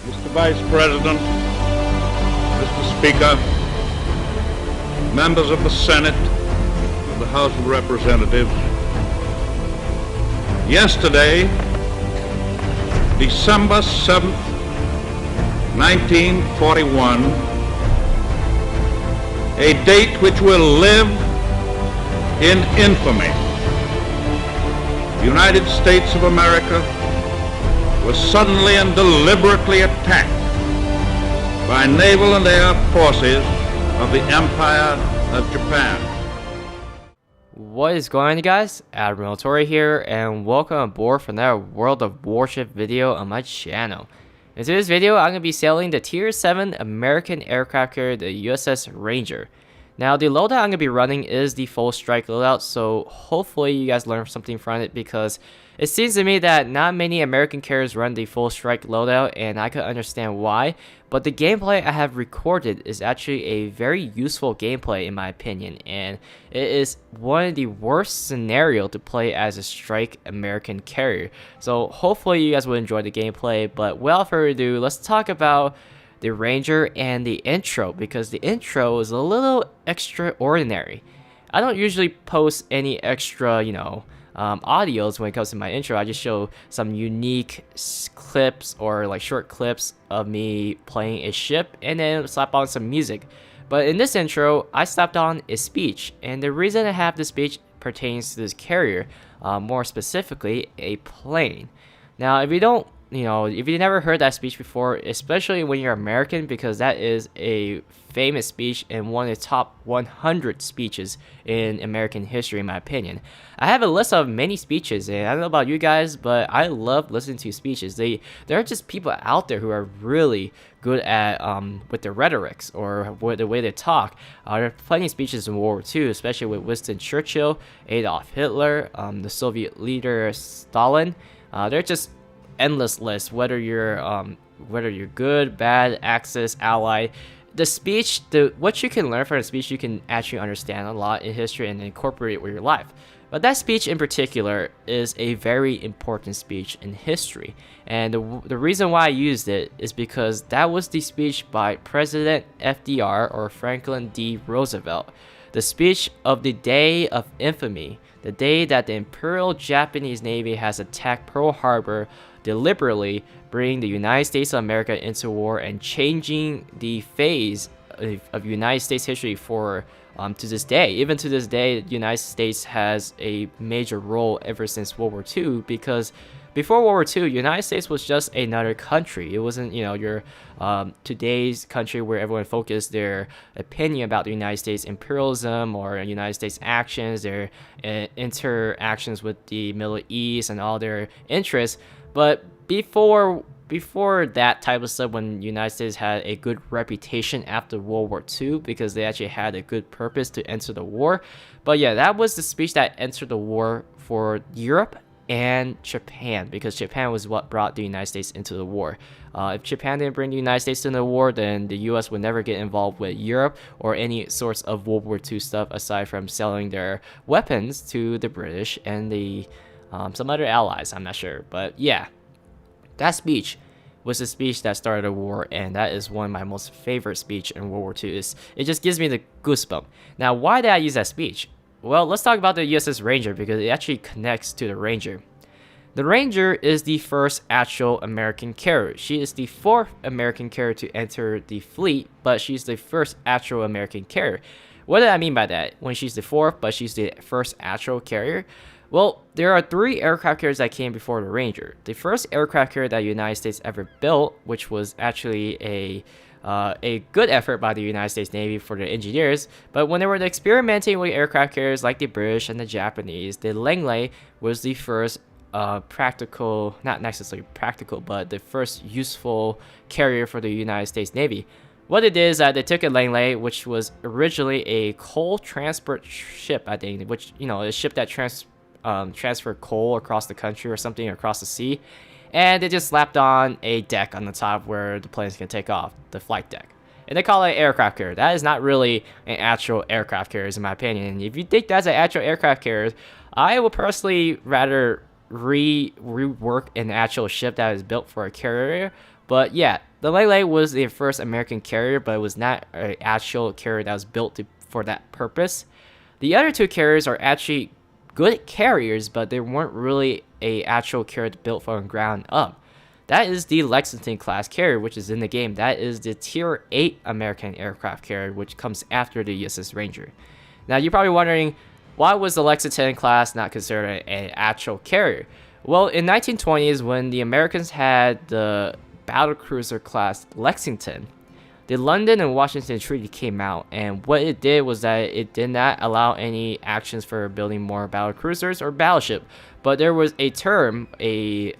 Mr. Vice President, Mr. Speaker, members of the Senate, of the House of Representatives, yesterday, December 7th, 1941, a date which will live in infamy, the United States of America was suddenly and deliberately attacked by naval and air forces of the Empire of Japan. What is going on, guys? Admiral Tori here, and welcome aboard for another World of Warship video on my channel. In today's video, I'm going to be sailing the Tier 7 American aircraft carrier, the USS Ranger. Now, the loadout I'm going to be running is the full strike loadout, so hopefully you guys learn something from it, because it seems to me that not many American carriers run the full strike loadout, and I can understand why. But the gameplay I have recorded is actually a very useful gameplay in my opinion, and it is one of the worst scenario to play as a strike American carrier. So hopefully you guys will enjoy the gameplay, but without further ado, let's talk about the Ranger and the intro, because the intro is a little extraordinary. I don't usually post any extra, audios when it comes to my intro. I just show some unique clips or like short clips of me playing a ship and then slap on some music. But in this intro, I slapped on a speech, and the reason I have this speech pertains to this carrier, more specifically a plane. Now, if you don't, if you never heard that speech before, especially when you're American, because that is a famous speech and one of the top 100 speeches in American history, in my opinion. I have a list of many speeches, and I don't know about you guys, but I love listening to speeches. There are just people out there who are really good at with their rhetorics or with the way they talk. There are plenty of speeches in World War II, especially with Winston Churchill, Adolf Hitler, the Soviet leader Stalin. They're just endless list, whether you're good, bad, Axis, ally. The speech, what you can learn from the speech, you can actually understand a lot in history and incorporate it with your life. But that speech in particular is a very important speech in history, and the reason why I used it is because that was the speech by President FDR, or Franklin D. Roosevelt. The speech of the day of infamy, the day that the Imperial Japanese Navy has attacked Pearl Harbor, deliberately bringing the United States of America into war and changing the phase of United States history for to this day. Even to this day, the United States has a major role ever since World War II, because before World War II, United States was just another country. It wasn't, your today's country where everyone focused their opinion about the United States imperialism or United States actions, their interactions with the Middle East and all their interests. But before that type of stuff, when the United States had a good reputation after World War II, because they actually had a good purpose to enter the war. But yeah, that was the speech that entered the war for Europe and Japan, because Japan was what brought the United States into the war. If Japan didn't bring the United States into the war, then the US would never get involved with Europe or any sorts of World War II stuff, aside from selling their weapons to the British and the some other allies. I'm not sure, but yeah, that speech was the speech that started the war, and that is one of my most favorite speech in World War II. It just gives me the goosebump. Now, why did I use that speech? Well, let's talk about the USS Ranger, because it actually connects to the Ranger. The Ranger is the first actual American carrier. She is the fourth American carrier to enter the fleet, but she's the first actual American carrier. What do I mean by that? When she's the fourth, but she's the first actual carrier? Well, there are three aircraft carriers that came before the Ranger. The first aircraft carrier that the United States ever built, which was actually a good effort by the United States Navy for the engineers, but when they were experimenting with aircraft carriers like the British and the Japanese, the Langley was the first practical, not necessarily practical, but the first useful carrier for the United States Navy. What it is that they took a Langley, which was originally a coal transport ship, I think, which, a ship that transferred coal across the country or something, across the sea, and they just slapped on a deck on the top where the planes can take off, the flight deck. And they call it an aircraft carrier. That is not really an actual aircraft carrier, in my opinion. And if you think that's an actual aircraft carrier, I would personally rather rework an actual ship that is built for a carrier. But yeah, The Langley was the first American carrier, but it was not an actual carrier that was built for that purpose. The other two carriers are actually good carriers, but they weren't really a actual carrier built from ground up. That is the Lexington class carrier, which is in the game. That is the Tier 8 American aircraft carrier, which comes after the USS Ranger. Now, you're probably wondering, why was the Lexington class not considered an actual carrier? Well, in 1920s, when the Americans had the battlecruiser class Lexington, the London and Washington Treaty came out, and what it did was that it did not allow any actions for building more battlecruisers or battleship, but there was a term, a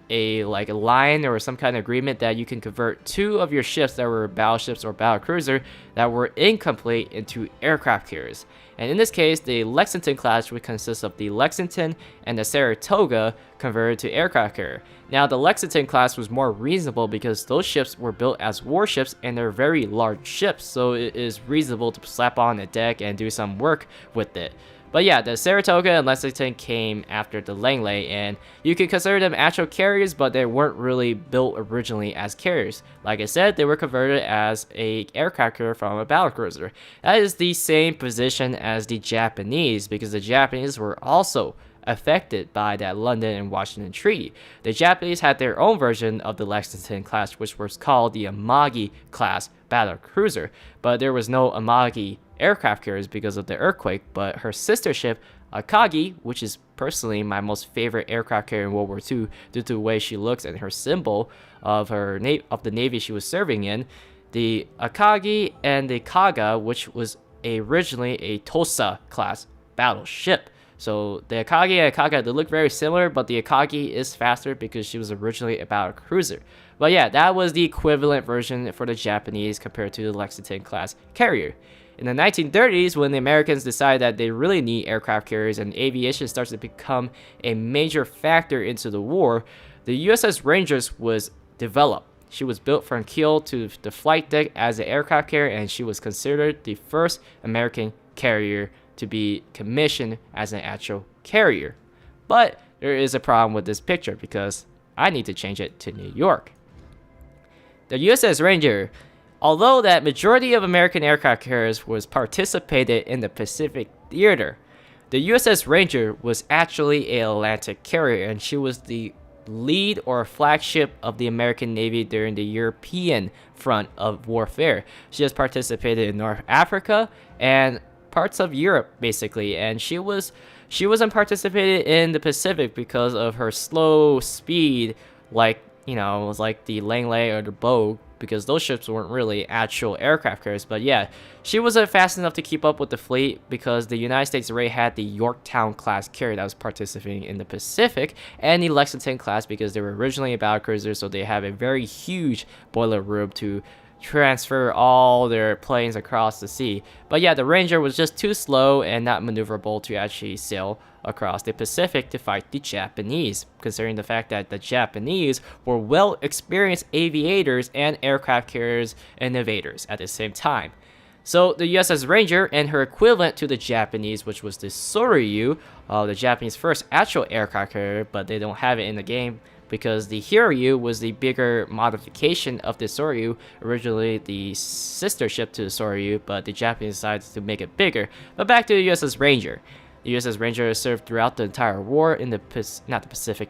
line or some kind of agreement that you can convert 2 of your ships that were battleships or battlecruiser that were incomplete into aircraft carriers. And in this case, the Lexington class would consist of the Lexington and the Saratoga converted to aircraft carrier. Now, the Lexington class was more reasonable because those ships were built as warships and they're very large ships, so it is reasonable to slap on a deck and do some work with it. But yeah, the Saratoga and Lexington came after the Langley, and you could consider them actual carriers, but they weren't really built originally as carriers. Like I said, they were converted as an aircraft carrier from a battlecruiser. That is the same position as the Japanese, because the Japanese were also affected by that London and Washington Treaty. The Japanese had their own version of the Lexington class, which was called the Amagi class battlecruiser, but there was no Amagi aircraft carriers because of the earthquake. But her sister ship Akagi, which is personally my most favorite aircraft carrier in World War II due to the way she looks and her symbol of the navy she was serving in, the Akagi and the Kaga, which was originally a Tosa class battleship. So the Akagi and Kaga, they look very similar, but the Akagi is faster because she was originally a battlecruiser. But yeah, that was the equivalent version for the Japanese compared to the Lexington class carrier. In the 1930s, when the Americans decided that they really need aircraft carriers and aviation starts to become a major factor into the war, the USS Rangers was developed. She was built from keel to the flight deck as an aircraft carrier, and she was considered the first American carrier to be commissioned as an actual carrier. But there is a problem with this picture because I need to change it to New York. The USS Ranger, although that majority of American aircraft carriers was participated in the Pacific theater, the USS Ranger was actually an Atlantic carrier, and she was the lead or flagship of the American Navy during the European front of warfare. She has participated in North Africa and parts of Europe basically, and she wasn't participated in the Pacific because of her slow speed, like, you know, it was like the Langley or the Bogue, because those ships weren't really actual aircraft carriers. But yeah, she wasn't fast enough to keep up with the fleet because the United States already had the Yorktown class carrier that was participating in the Pacific, and the Lexington class because they were originally a battlecruiser, so they have a very huge boiler room to transfer all their planes across the sea. But yeah, the Ranger was just too slow and not maneuverable to actually sail across the Pacific to fight the Japanese, considering the fact that the Japanese were well experienced aviators and aircraft carriers innovators at the same time. So the USS Ranger and her equivalent to the Japanese, which was the Soryu, the Japanese first actual aircraft carrier, but they don't have it in the game because the Hiryu was the bigger modification of the Soryu, originally the sister ship to the Soryu, but the Japanese decided to make it bigger. But back to the USS Ranger. The USS Ranger served throughout the entire war in the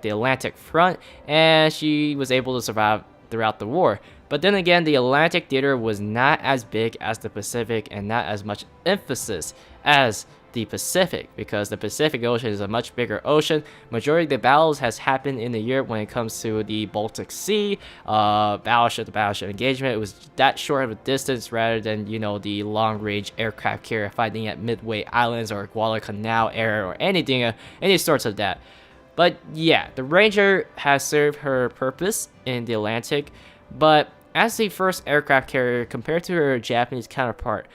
Atlantic front, and she was able to survive throughout the war. But then again, the Atlantic theater was not as big as the Pacific and not as much emphasis as the Pacific, because the Pacific Ocean is a much bigger ocean. Majority of the battles has happened in the Europe when it comes to the Baltic Sea, battleship to battleship engagement. It was that short of a distance rather than, you know, the long-range aircraft carrier fighting at Midway Islands or Guadalcanal area or anything, any sorts of that. But yeah, the Ranger has served her purpose in the Atlantic, but as the first aircraft carrier compared to her Japanese counterpart,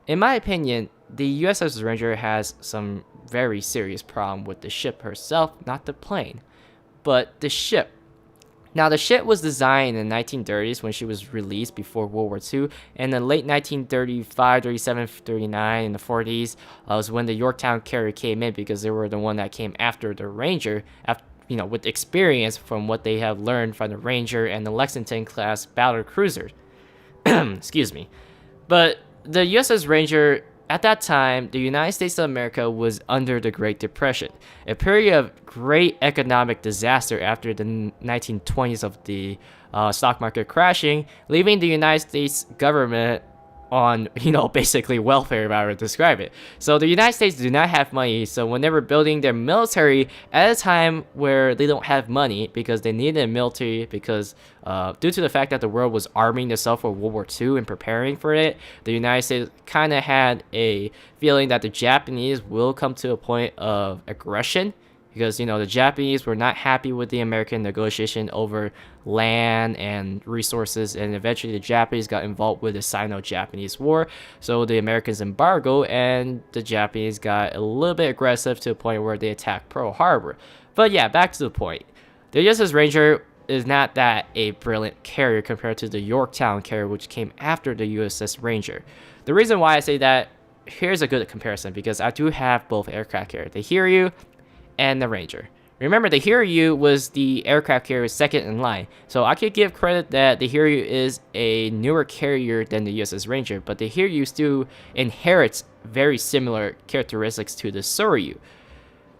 in my opinion, the USS Ranger has some very serious problem with the ship herself, not the plane, but the ship. Now, the ship was designed in the 1930s when she was released before World War II, and in the late 1935, 37, 39, and the 40s was when the Yorktown carrier came in because they were the one that came after the Ranger, with experience from what they have learned from the Ranger and the Lexington class battle cruisers. Excuse me. But the USS Ranger, at that time, the United States of America was under the Great Depression, a period of great economic disaster after the 1920s of the stock market crashing, leaving the United States government on, basically welfare, if I were to describe it. So the United States do not have money, so when they were building their military at a time where they don't have money because they needed a military because due to the fact that the world was arming itself for World War II and preparing for it, the United States kind of had a feeling that the Japanese will come to a point of aggression because, the Japanese were not happy with the American negotiation over land and resources, and eventually the Japanese got involved with the Sino-Japanese War, so the Americans embargo, and the Japanese got a little bit aggressive to the point where they attacked Pearl Harbor. But yeah, back to the point. The USS Ranger is not that a brilliant carrier compared to the Yorktown carrier, which came after the USS Ranger. The reason why I say that, here's a good comparison, because I do have both aircraft carriers, the Hiryu and the Ranger. Remember, the Hiryu was the aircraft carrier second in line, so I could give credit that the Hiryu is a newer carrier than the USS Ranger, but the Hiryu still inherits very similar characteristics to the Soryu.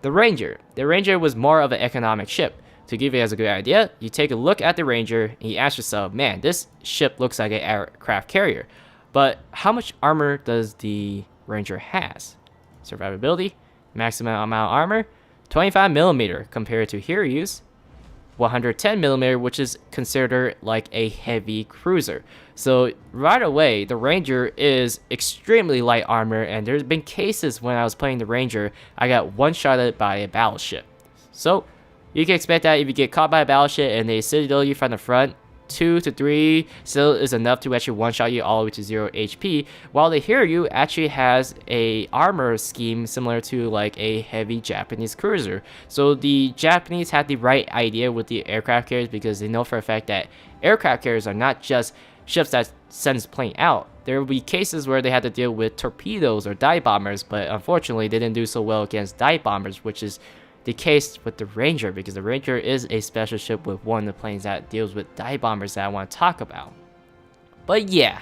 The Ranger was more of an economic ship. To give you guys a good idea, you take a look at the Ranger and you ask yourself, man, this ship looks like an aircraft carrier, but how much armor does the Ranger has? Survivability, maximum amount of armor, 25mm compared to Hiryu's 110mm, which is considered like a heavy cruiser. So right away, the Ranger is extremely light armor, and there's been cases when I was playing the Ranger, I got one-shotted by a battleship. So you can expect that if you get caught by a battleship and they citadel you from the front, 2 to 3 still is enough to actually one-shot you all the way to 0 HP, while the Hiryu actually has a armor scheme similar to like a heavy Japanese cruiser. So the Japanese had the right idea with the aircraft carriers because they know for a fact that aircraft carriers are not just ships that sends plane out. There will be cases where they had to deal with torpedoes or dive bombers, but unfortunately they didn't do so well against dive bombers, which is the case with the Ranger, because the Ranger is a special ship with one of the planes that deals with dive bombers that I want to talk about. But yeah,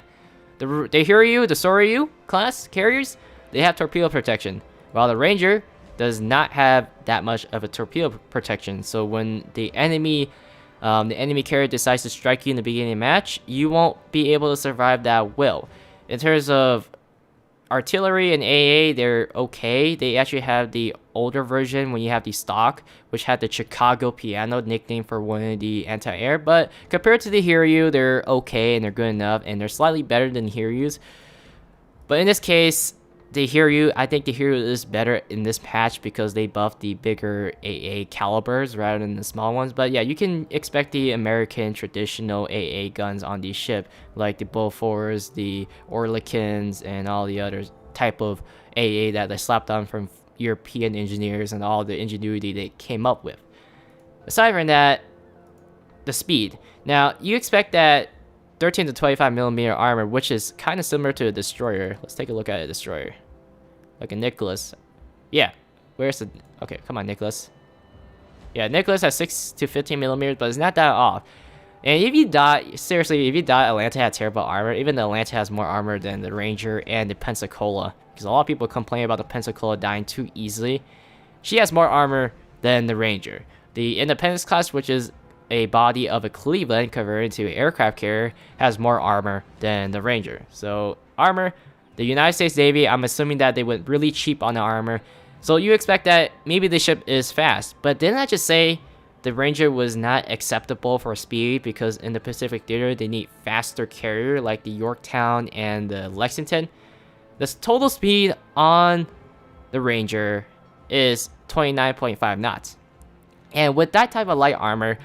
the Hiryu, the Soryu class carriers, they have torpedo protection, while the Ranger does not have that much of a torpedo protection. So when the enemy carrier decides to strike you in the beginning of the match, you won't be able to survive that well. In terms of artillery and AA, they're okay. They actually have the older version when you have the stock, which had the Chicago piano nickname for one of the anti-air, but compared to the Hiryu, they're okay and they're good enough, and they're slightly better than Hiryu's. But in this case, I think the Hiryu is better in this patch because they buffed the bigger AA calibers rather than the small ones. But yeah, you can expect the American traditional AA guns on the ship, like the Bofors, the Oerlikons, and all the other type of AA that they slapped on from European engineers and all the ingenuity they came up with. Aside from that, the speed. Now, you expect that 13 to 25mm armor, which is kind of similar to a destroyer. Let's take a look at a destroyer. Like a Nicholas. Yeah, where's the... Okay, come on, Nicholas. Yeah, Nicholas has 6 to 15mm, but it's not that off. And if you die, seriously, if you die, Atlanta had terrible armor. Even the Atlanta has more armor than the Ranger and the Pensacola, because a lot of people complain about the Pensacola dying too easily. She has more armor than the Ranger. The Independence class, which is a body of a Cleveland converted to an aircraft carrier, has more armor than the Ranger. So armor, the United States Navy, I'm assuming that they went really cheap on the armor. So you expect that maybe the ship is fast, but didn't I just say the Ranger was not acceptable for speed because in the Pacific Theater they need faster carrier like the Yorktown and the Lexington? The total speed on the Ranger is 29.5 knots. And with that type of light armor,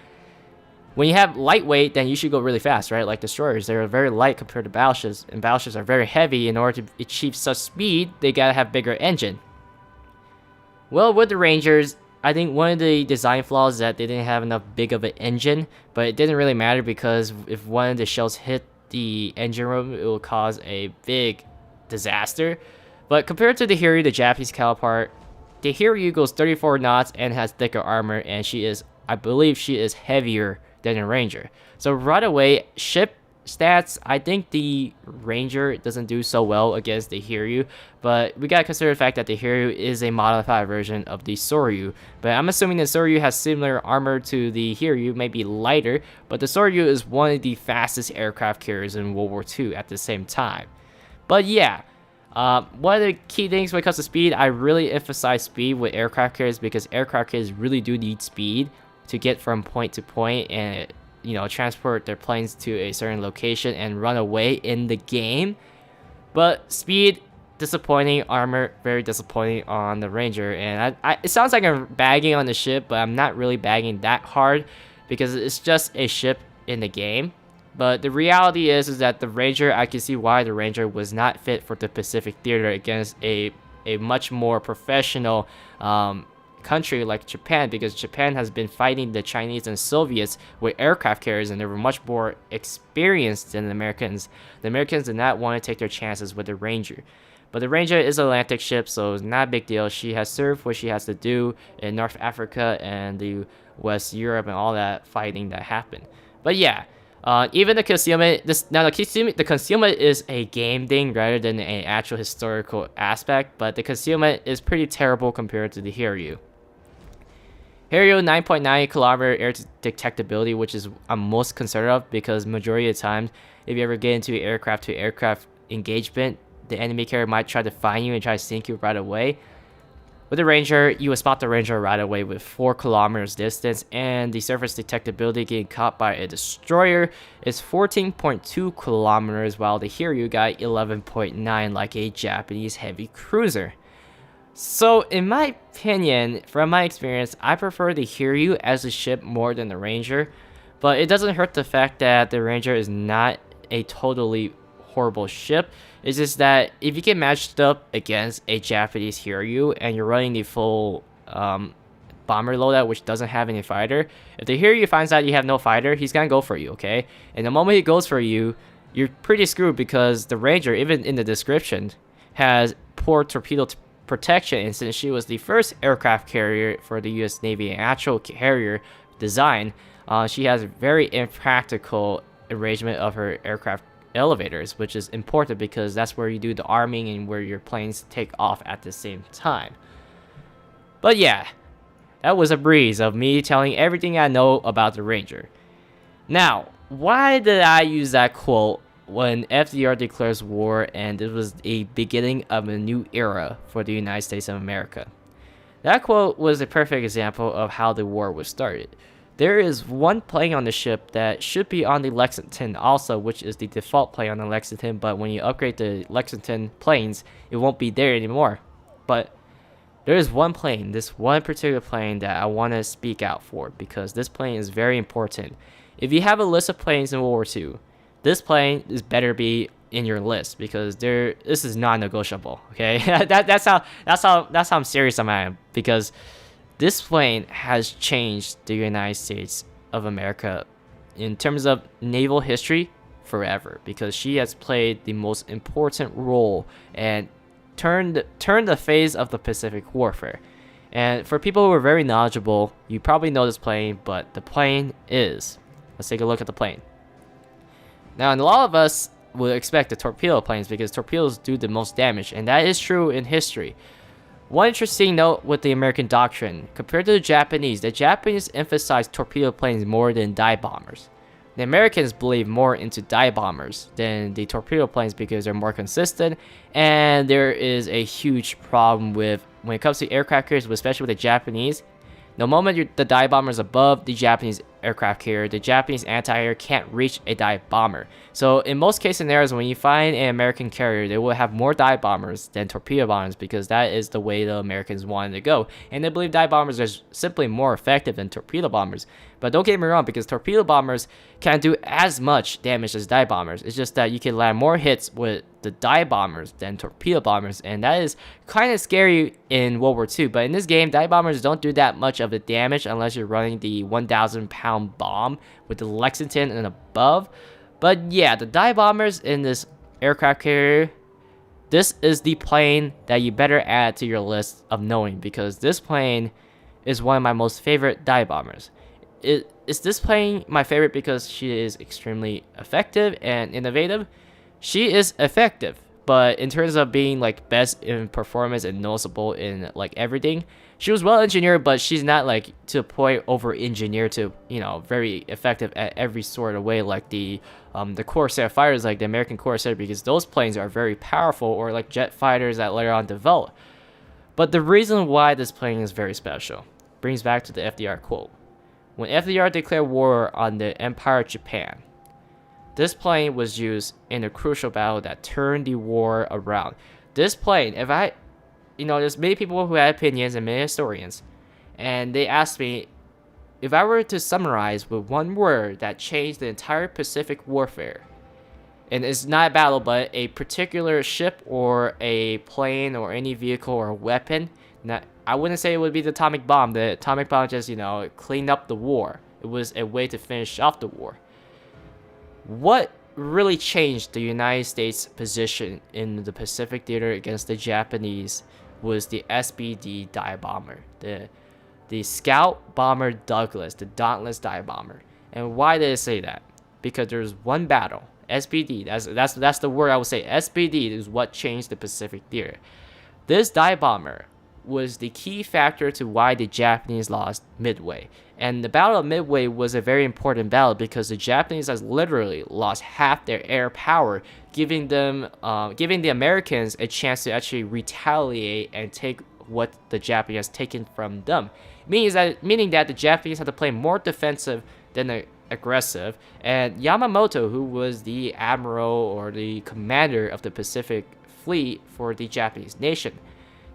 when you have lightweight, then you should go really fast, right? Like destroyers, they're very light compared to battleships, and battleships are very heavy. In order to achieve such speed, they gotta have bigger engine. Well, with the Rangers, I think one of the design flaws is that they didn't have enough big of an engine, but it didn't really matter because if one of the shells hit the engine room, it will cause a big disaster. But compared to the Hiryu, the Japanese counterpart, the Hiryu goes 34 knots and has thicker armor, and she is I believe she is heavier than a Ranger. So right away, ship stats, I think the Ranger doesn't do so well against the Hiryu, but we gotta consider the fact that the Hiryu is a modified version of the Soryu. But I'm assuming the Soryu has similar armor to the Hiryu, maybe lighter, but the Soryu is one of the fastest aircraft carriers in World War II at the same time. But yeah, one of the key things when it comes to speed, I really emphasize speed with aircraft carriers because aircraft carriers really do need speed to get from point to point and transport their planes to a certain location and run away in the game. But speed, disappointing. Armor, very disappointing on the Ranger. And it sounds like I'm bagging on the ship, but I'm not really bagging that hard because it's just a ship in the game. But the reality is that the Ranger, I can see why the Ranger was not fit for the Pacific theater against a much more professional country like Japan, because Japan has been fighting the Chinese and Soviets with aircraft carriers and they were much more experienced than the Americans. The Americans did not want to take their chances with the Ranger. But the Ranger is an Atlantic ship, so it's not a big deal. She has served what she has to do in North Africa and the West Europe and all that fighting that happened. But yeah, even the concealment, the concealment is a game thing rather than an actual historical aspect, but the concealment is pretty terrible compared to the Hiryu. Hiryu 9.9 kilometer air detectability, which is I'm most concerned of because majority of the time, if you ever get into aircraft to aircraft engagement, the enemy carrier might try to find you and try to sink you right away. With the Ranger, you will spot the Ranger right away with 4 kilometers distance, and the surface detectability getting caught by a destroyer is 14.2 kilometers, while the Hiryu got 11.9 like a Japanese heavy cruiser. So, in my opinion, from my experience, I prefer the Hiryu as a ship more than the Ranger, but it doesn't hurt the fact that the Ranger is not a totally horrible ship. It's just that if you get matched up against a Japanese Hiryu and you're running the full bomber loadout, which doesn't have any fighter, if the Hiryu finds out you have no fighter, he's gonna go for you, okay? And the moment he goes for you, you're pretty screwed because the Ranger, even in the description, has poor torpedo protection, and since she was the first aircraft carrier for the US Navy, an actual carrier design, she has very impractical arrangement of her aircraft elevators, which is important because that's where you do the arming and where your planes take off at the same time. But yeah, that was a breeze of me telling everything I know about the Ranger. Now, why did I use that quote when FDR declares war and it was a beginning of a new era for the United States of America? That quote was a perfect example of how the war was started. There is one plane on the ship that should be on the Lexington also, which is the default plane on the Lexington, but when you upgrade the Lexington planes, it won't be there anymore. But there is one plane, this one particular plane that I want to speak out for because this plane is very important. If you have a list of planes in World War II, this plane is better be in your list because this is non-negotiable. Okay, that's how I'm serious I am, because this plane has changed the United States of America in terms of naval history forever, because she has played the most important role and turned the phase of the Pacific warfare. And for people who are very knowledgeable, you probably know this plane, but the plane is, let's take a look at the plane. Now, and a lot of us would expect the torpedo planes because torpedoes do the most damage, and that is true in history. One interesting note with the American doctrine, compared to the Japanese emphasize torpedo planes more than dive bombers. The Americans believe more into dive bombers than the torpedo planes because they're more consistent, and there is a huge problem with, when it comes to aircraft carriers, especially with the Japanese, the moment the dive bomber is above the Japanese aircraft carrier, the Japanese anti-air can't reach a dive bomber. So in most case scenarios, when you find an American carrier, they will have more dive bombers than torpedo bombers because that is the way the Americans wanted to go. And they believe dive bombers are simply more effective than torpedo bombers. But don't get me wrong, because torpedo bombers can't do as much damage as dive bombers. It's just that you can land more hits with the dive bombers than torpedo bombers, and that is kind of scary in World War II. But in this game, dive bombers don't do that much of the damage unless you're running the 1,000-pound bomb with the Lexington and above. But yeah, the dive bombers in this aircraft carrier, this is the plane that you better add to your list of knowing, because this plane is one of my most favorite dive bombers. Is this plane my favorite because she is extremely effective and innovative? She is effective, but in terms of being like best in performance and noticeable in like everything, she was well engineered, but she's not like to the point over engineered to, you know, very effective at every sort of way like the Corsair fighters, like the American Corsair, because those planes are very powerful, or like jet fighters that later on developed. But the reason why this plane is very special brings back to the FDR quote. When FDR declared war on the Empire of Japan, this plane was used in a crucial battle that turned the war around. This plane, there's many people who have opinions and many historians, and they asked me if I were to summarize with one word that changed the entire Pacific warfare, and it's not a battle, but a particular ship or a plane or any vehicle or weapon. I wouldn't say it would be the atomic bomb. The atomic bomb just, cleaned up the war. It was a way to finish off the war. What really changed the United States' position in the Pacific theater against the Japanese was the SBD dive bomber, the Scout Bomber Douglas, the Dauntless dive bomber. And why did I say that? Because there's one battle. SBD, that's the word I would say. SBD is what changed the Pacific theater. This dive bomber was the key factor to why the Japanese lost Midway. And the Battle of Midway was a very important battle because the Japanese has literally lost half their air power, giving the Americans a chance to actually retaliate and take what the Japanese has taken from them. Meaning that the Japanese had to play more defensive than aggressive. And Yamamoto, who was the admiral or the commander of the Pacific Fleet for the Japanese nation,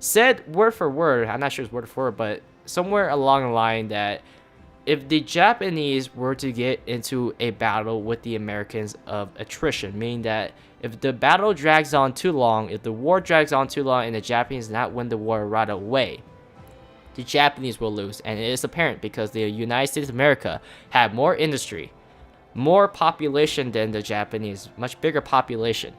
said word for word, I'm not sure it's word for word, but somewhere along the line that if the Japanese were to get into a battle with the Americans of attrition, meaning that if the battle drags on too long, if the war drags on too long and the Japanese not win the war right away, the Japanese will lose. And it is apparent because the United States of America had more industry, more population than the Japanese, much bigger population.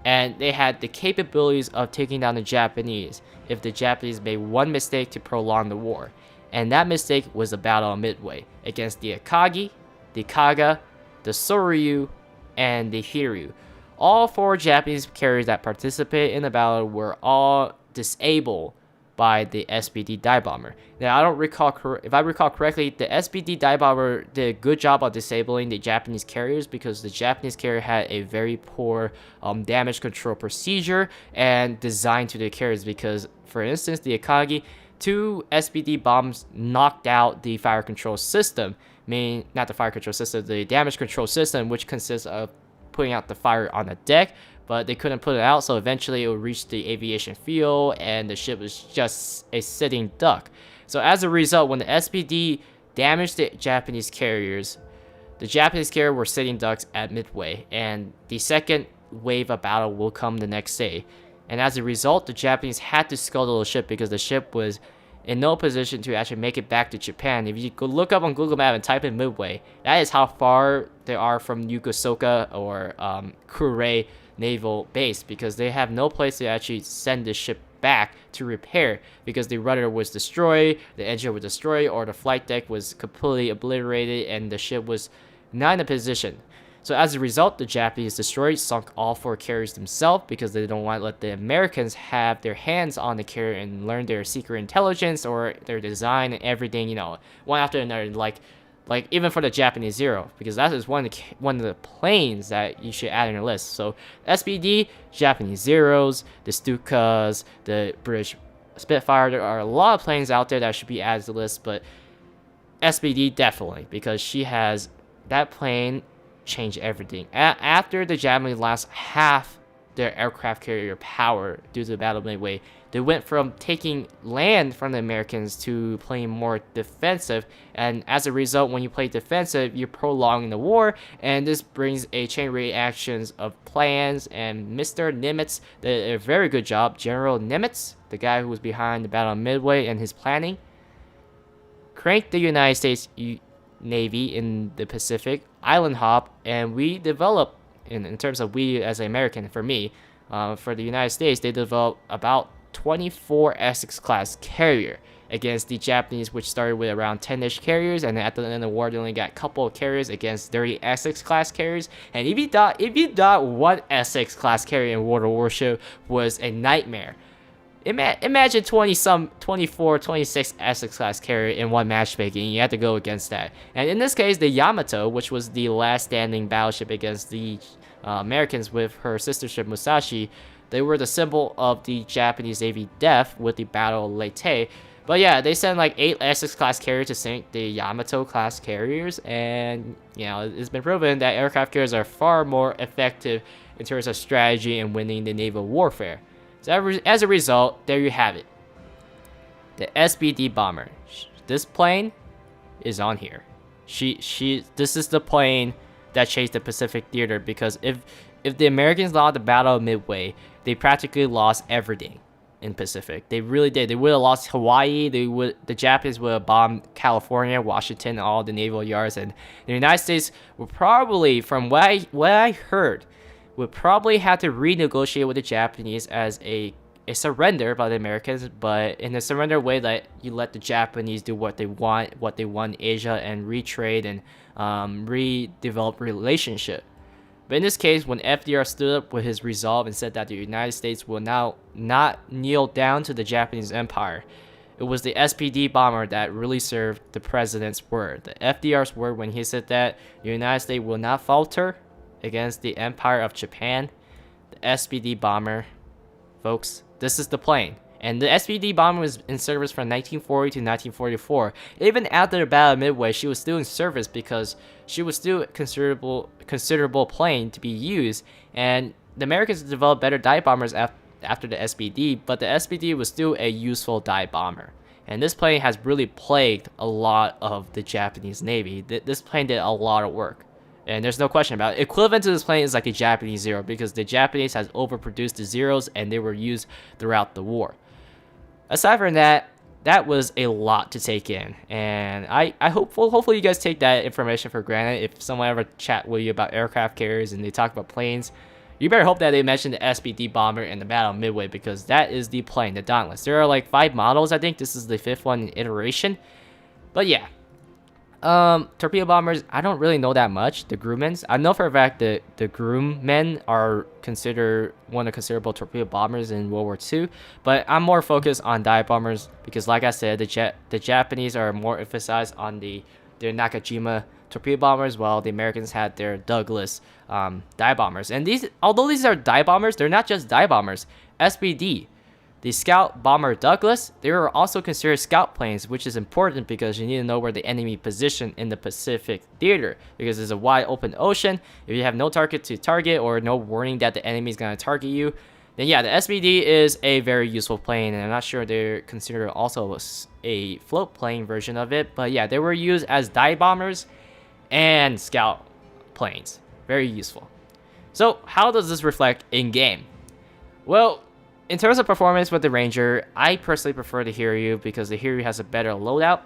And they had the capabilities of taking down the Japanese if the Japanese made one mistake to prolong the war. And that mistake was the Battle of Midway against the Akagi, the Kaga, the Soryu, and the Hiryu. All four Japanese carriers that participated in the battle were all disabled by the SBD dive bomber. Now, if I recall correctly, the SBD dive bomber did a good job of disabling the Japanese carriers because the Japanese carrier had a very poor damage control procedure and design to the carriers. Because, for instance, the Akagi, 2 SBD bombs knocked out the fire control system. Not the fire control system, the damage control system, which consists of putting out the fire on the deck, but they couldn't put it out, so eventually it would reach the aviation field and the ship was just a sitting duck. So as a result, when the SBD damaged the Japanese carriers, the Japanese carriers were sitting ducks at Midway, and the second wave of battle will come the next day. And as a result, the Japanese had to scuttle the ship because the ship was in no position to actually make it back to Japan. If you go look up on Google Maps and type in Midway, that is how far they are from Yokosuka or Kure naval base, because they have no place to actually send the ship back to repair because the rudder was destroyed, the engine was destroyed, or the flight deck was completely obliterated and the ship was not in a position. So as a result, the Japanese sunk all 4 carriers themselves because they don't want to let the Americans have their hands on the carrier and learn their secret intelligence or their design and everything, one after another, like even for the Japanese Zero, because that is one of the planes that you should add on your list. So SBD, Japanese Zeros, the Stukas, the British Spitfire, there are a lot of planes out there that should be added to the list, but SBD definitely, because that plane changed everything. After the Japanese lost half their aircraft carrier power due to the Battle of Midway, they went from taking land from the Americans to playing more defensive, and as a result, when you play defensive, you're prolonging the war, and this brings a chain reactions of plans. And Mr. Nimitz did a very good job. General Nimitz, the guy who was behind the Battle of Midway and his planning, cranked the United States Navy in the Pacific island hop, and we developed, in terms of we as an American, for me, for the United States, they developed about 24 Essex-class carrier against the Japanese, which started with around 10-ish carriers, and then at the end of the war, they only got a couple of carriers against 30 Essex-class carriers. And if you thought one Essex-class carrier in World of Warship was a nightmare, imagine 24, 26 Essex-class carrier in one matchmaking. You had to go against that. And in this case, the Yamato, which was the last standing battleship against the Americans with her sister ship Musashi, they were the symbol of the Japanese Navy death with the Battle of Leyte. But yeah, they sent like 8 Essex-class carriers to sink the Yamato-class carriers, and it's been proven that aircraft carriers are far more effective in terms of strategy and winning the naval warfare. So as a result, there you have it. The SBD bomber. This plane is on here. This is the plane that chased the Pacific Theater, because if the Americans lost the Battle of Midway, they practically lost everything in Pacific. They really did. They would have lost Hawaii. The Japanese would have bombed California, Washington, all the naval yards, and the United States would probably, from what I heard, would probably have to renegotiate with the Japanese as a surrender by the Americans, but in a surrender way that you let the Japanese do what they want in Asia, and retrade and redevelop relationship. But in this case, when FDR stood up with his resolve and said that the United States will now not kneel down to the Japanese Empire, it was the SPD bomber that really served the president's word. The FDR's word when he said that the United States will not falter against the Empire of Japan. The SPD bomber, folks, this is the plane. And the SPD bomber was in service from 1940 to 1944. Even after the Battle of Midway, she was still in service because she was still a considerable plane to be used. And the Americans developed better dive bombers after the SPD, but the SPD was still a useful dive bomber. And this plane has really plagued a lot of the Japanese Navy. This plane did a lot of work. And there's no question about it. Equivalent to this plane is like the Japanese Zero, because the Japanese has overproduced the Zeros and they were used throughout the war. Aside from that, that was a lot to take in, and hopefully you guys take that information for granted. If someone ever chat with you about aircraft carriers and they talk about planes, you better hope that they mention the SBD bomber in the Battle of Midway, because that is the plane, the Dauntless. There are like 5 models, I think. This is the 5th one in iteration. But yeah. Torpedo bombers, I don't really know that much. The Grumman's, I know for a fact that the Grummen are considered one of the considerable torpedo bombers in World War II, but I'm more focused on dive bombers because, like I said, the Japanese are more emphasized on their Nakajima torpedo bombers, while the Americans had their Douglas dive bombers. And although these are dive bombers, they're not just dive bombers. SBD, the Scout Bomber Douglas, they are also considered scout planes, which is important because you need to know where the enemy position in the Pacific Theater, because it's a wide open ocean. If you have no target to target or no warning that the enemy is going to target you, then yeah, the SBD is a very useful plane, and I'm not sure they're considered also a float plane version of it, but yeah, they were used as dive bombers and scout planes. Very useful. So how does this reflect in game? Well, in terms of performance with the Ranger, I personally prefer the Hiryu because the Hiryu has a better loadout.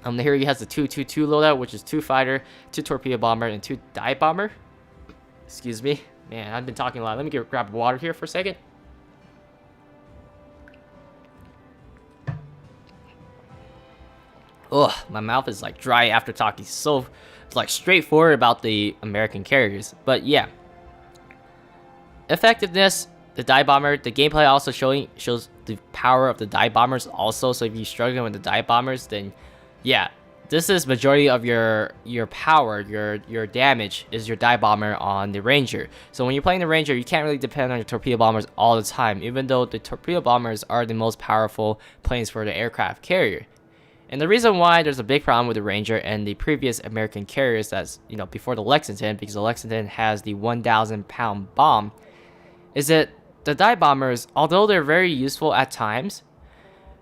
The Hiryu has the 2-2-2 loadout, which is 2 fighter, 2 torpedo bomber, and 2 dive bomber. Excuse me. Man, I've been talking a lot. Let me grab water here for a second. Ugh, my mouth is like dry after talking so like straightforward about the American carriers. But yeah. Effectiveness. The dive bomber, the gameplay also shows the power of the dive bombers also. So if you're struggling with the dive bombers, then yeah, this is majority of your power, your damage is your dive bomber on the Ranger. So when you're playing the Ranger, you can't really depend on your torpedo bombers all the time, even though the torpedo bombers are the most powerful planes for the aircraft carrier. And the reason why there's a big problem with the Ranger and the previous American carriers, that's before the Lexington, because the Lexington has the 1,000-pound bomb, is that the dive bombers, although they're very useful at times,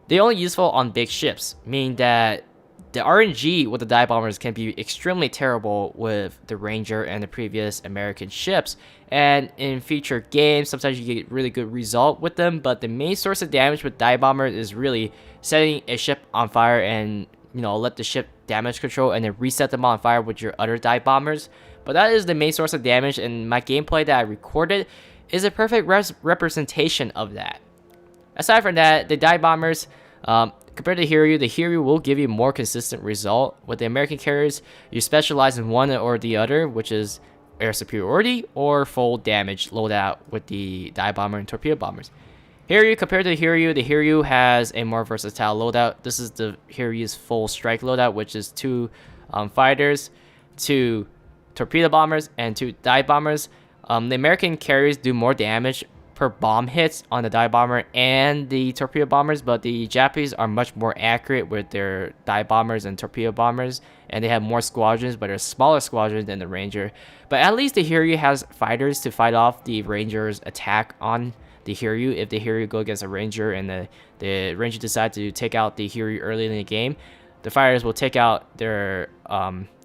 they're only useful on big ships, meaning that the RNG with the dive bombers can be extremely terrible with the Ranger and the previous American ships. And in future games, sometimes you get really good result with them, but the main source of damage with dive bombers is really setting a ship on fire and let the ship damage control and then reset them on fire with your other dive bombers. But that is the main source of damage, and my gameplay that I recorded is a perfect representation of that. Aside from that, the dive bombers, compared to the Hiryu will give you more consistent result. With the American carriers, you specialize in one or the other, which is air superiority or full damage loadout with the dive bomber and torpedo bombers. Hiryu, compared to the Hiryu has a more versatile loadout. This is the Hiryu's full strike loadout, which is 2 fighters, 2 torpedo bombers, and 2 dive bombers. The American carriers do more damage per bomb hits on the dive bomber and the torpedo bombers, but the Japanese are much more accurate with their dive bombers and torpedo bombers, and they have more squadrons, but they're smaller squadrons than the Ranger. But at least the Hiryu has fighters to fight off the Ranger's attack on the Hiryu. If the Hiryu go against a Ranger and the Ranger decide to take out the Hiryu early in the game, the fighters will take out their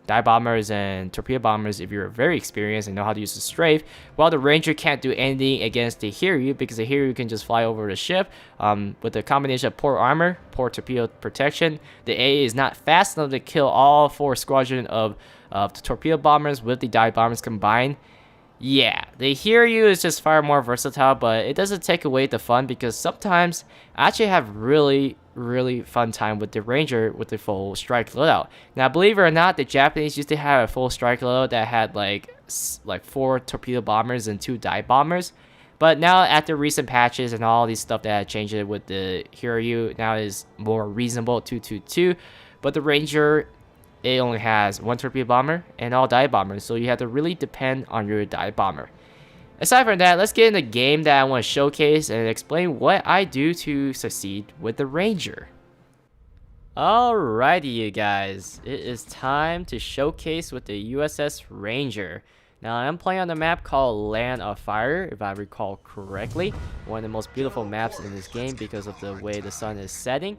dive bombers and torpedo bombers if you're very experienced and know how to use the strafe, while the Ranger can't do anything against the Hiryu because the Hiryu can just fly over the ship. With the combination of poor armor, poor torpedo protection, the A is not fast enough to kill all 4 squadron of the torpedo bombers with the dive bombers combined. Yeah, the Hiryu is just far more versatile, but it doesn't take away the fun because sometimes I actually have really fun time with the Ranger with the full strike loadout. Now, believe it or not, the Japanese used to have a full strike loadout that had like 4 torpedo bombers and 2 dive bombers. But now, after recent patches and all these stuff that changed it with the Hiryu, now is more reasonable 2-2-2. But the Ranger, it only has 1 torpedo bomber and all dive bombers, so you have to really depend on your dive bomber. Aside from that, let's get in the game that I want to showcase and explain what I do to succeed with the Ranger. Alrighty, you guys, it is time to showcase with the USS Ranger. Now, I'm playing on a map called Land of Fire, if I recall correctly. One of the most beautiful maps in this game because of the way the sun is setting.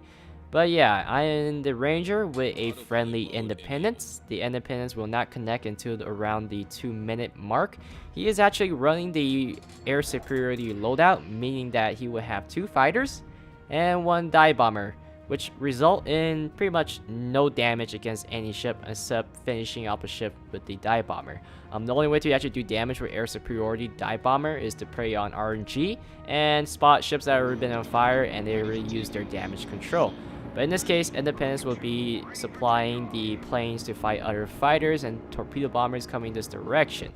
But yeah, I am the Ranger with a friendly Independence. The Independence will not connect until around the 2-minute mark. He is actually running the air superiority loadout, meaning that he will have 2 fighters and 1 dive bomber, which result in pretty much no damage against any ship except finishing off a ship with the dive bomber. The only way to actually do damage with air superiority dive bomber is to prey on RNG and spot ships that have already been on fire and they already use their damage control. But in this case, Independence will be supplying the planes to fight other fighters and torpedo bombers coming this direction.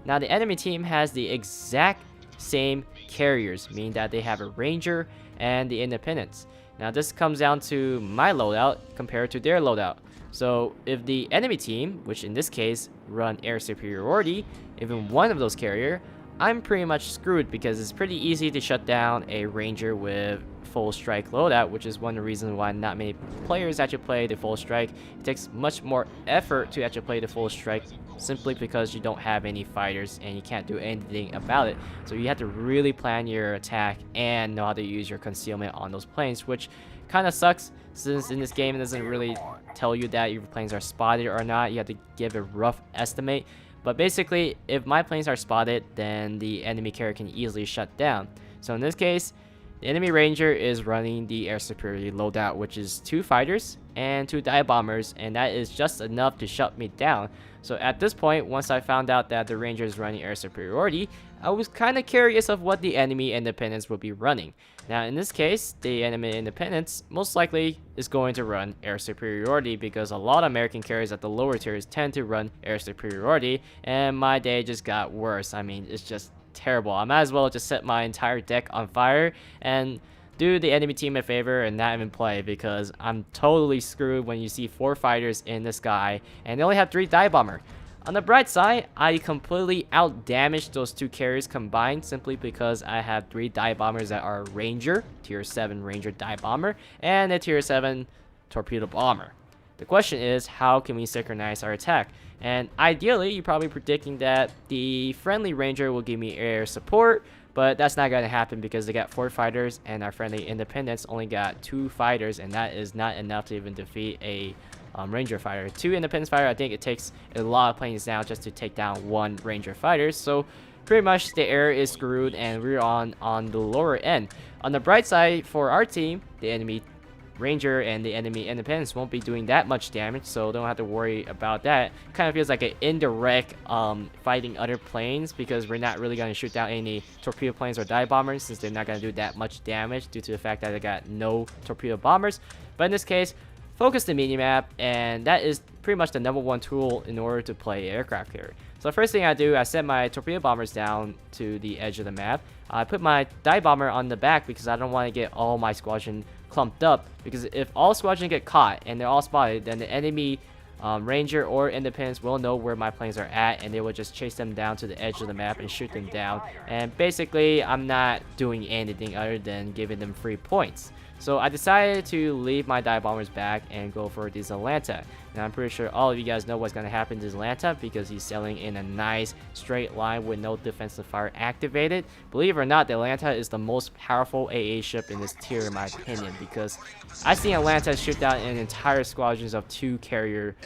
Now, the enemy team has the exact same carriers, meaning that they have a Ranger and the Independence. Now, this comes down to my loadout compared to their loadout. So, if the enemy team, which in this case run air superiority, even one of those carrier, I'm pretty much screwed because it's pretty easy to shut down a Ranger with full strike loadout, which is one of the reasons why not many players actually play the full strike. It takes much more effort to actually play the full strike simply because you don't have any fighters and you can't do anything about it. So you have to really plan your attack and know how to use your concealment on those planes, which kind of sucks since in this game it doesn't really tell you that your planes are spotted or not. You have to give a rough estimate. But basically, if my planes are spotted, then the enemy carrier can easily shut down. So in this case, the enemy Ranger is running the air superiority loadout, which is 2 fighters and 2 dive bombers, and that is just enough to shut me down. So at this point, once I found out that the Ranger is running air superiority, I was kind of curious of what the enemy Independence will be running. Now in this case, the enemy Independence most likely is going to run air superiority because a lot of American carriers at the lower tiers tend to run air superiority, and my day just got worse. I mean, it's just terrible. I might as well just set my entire deck on fire and do the enemy team a favor and not even play, because I'm totally screwed when you see 4 fighters in the sky and they only have 3 dive bomber. On the bright side, I completely out-damaged those 2 carriers combined simply because I have 3 dive bombers that are Ranger, tier 7 Ranger dive bomber, and a tier 7 torpedo bomber. The question is, how can we synchronize our attack? And ideally, you're probably predicting that the friendly Ranger will give me air support, but that's not going to happen because they got 4 fighters and our friendly Independence only got 2 fighters, and that is not enough to even defeat a Ranger fighter. 2 Independence fighter, I think it takes a lot of planes now just to take down 1 Ranger fighter. So pretty much the air is screwed and we're on the lower end. On the bright side for our team, the enemy Ranger and the enemy Independence won't be doing that much damage, so don't have to worry about that. Kind of feels like an indirect fighting other planes, because we're not really going to shoot down any torpedo planes or dive bombers, since they're not going to do that much damage due to the fact that they got no torpedo bombers. But in this case, focus the minimap, and that is pretty much the #1 tool in order to play aircraft carrier. So the first thing I do, I set my torpedo bombers down to the edge of the map. I put my dive bomber on the back because I don't want to get all my squadron clumped up, because if all squadron get caught and they're all spotted, then the enemy Ranger or Independence will know where my planes are at, and they will just chase them down to the edge of the map and shoot them down. And basically, I'm not doing anything other than giving them free points. So I decided to leave my dive bombers back and go for this Atlanta. And I'm pretty sure all of you guys know what's going to happen to this Atlanta, because he's sailing in a nice straight line with no defensive fire activated. Believe it or not, the Atlanta is the most powerful AA ship in this tier in my opinion, because I've seen Atlanta shoot down an entire squadrons of 2 carrier